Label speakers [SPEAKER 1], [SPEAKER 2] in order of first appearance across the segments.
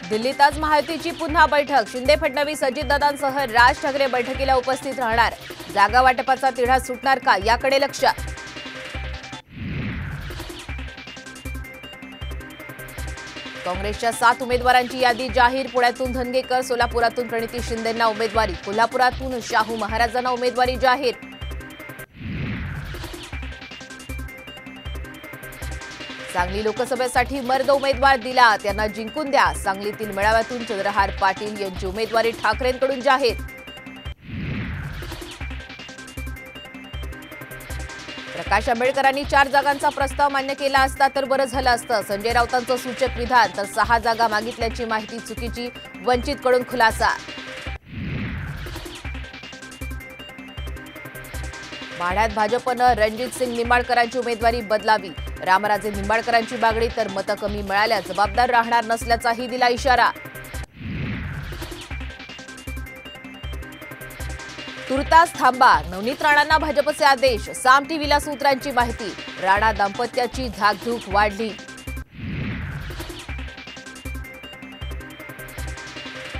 [SPEAKER 1] दिल्लीत आज महायुतीची पुन्हा बैठक। शिंदे फडणवीस अजितदादांसह राज ठाकरे बैठकीला उपस्थित राहणार। जागा वाटपाचा तिढा सुटणार का याकडे लक्ष। काँग्रेसच्या 7 उमेदवारांची यादी जाहीर। पुण्यातून धनगेकर, सोलापुरातून प्रणिती शिंदेंना उमेदवारी, कोल्हापुरातून शाहू महाराजांना उमेदवारी जाहीर। सांगली लोकसभेसाठी मर्द उमेदवार दिला, त्यांना जिंकून द्या। सांगलीतील मेळाव्यातून चंद्रहार पाटील यांची उमेदवारी ठाकरेंकडून जाहीर। प्रकाश आंबेडकरांनी 4 जागांचा प्रस्ताव मान्य केला असता तर बरं झालं असतं। संजय राऊतांचं सूचक विधान, तर 6 जागा मागितल्याची माहिती चुकीची, वंचितकडून खुलासा। माढ्यात भाजपनं रणजितसिंग निंबाळकरांची उमेदवारी बदलावी। रामराजे निंबाळकरांची बागडी, तर मतं कमी मिळाल्यास जबाबदार राहणार नसल्याचाही दिला इशारा। तुर्तास थांबा, नवनीत राणांना भाजपचे आदेश। साम टीव्हीला सूत्रांची माहिती, राणा दाम्पत्याची धाकधूक वाढली।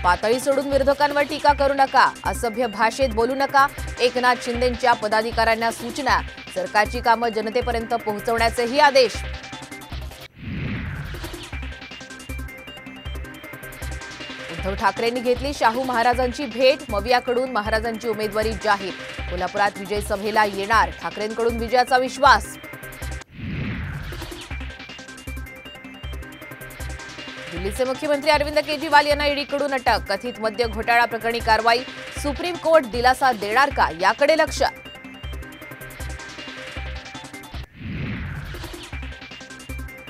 [SPEAKER 1] पातळी सोडून विरोधकांवर टीका करू नका, असभ्य भाषेत बोलू नका। एकनाथ शिंदेंच्या पदाधिकाऱ्यांना सूचना, सरकारची कामं जनतेपर्यंत पोहोचवण्याचेही आदेश। उद्धव ठाकरेंनी घेतली शाहू महाराजांची भेट, मवियाकडून महाराजांची उमेदवारी जाहीर। कोल्हापुरात विजय सभेला येणार, ठाकरेंकडून विजयाचा विश्वास। दिल्लीचे मुख्यमंत्री अरविंद केजरीवाल यांना ईडीकडून अटक। कथित मद्य घोटाळा प्रकरणी कारवाई, सुप्रीम कोर्ट दिलासा देणार का याकडे लक्ष।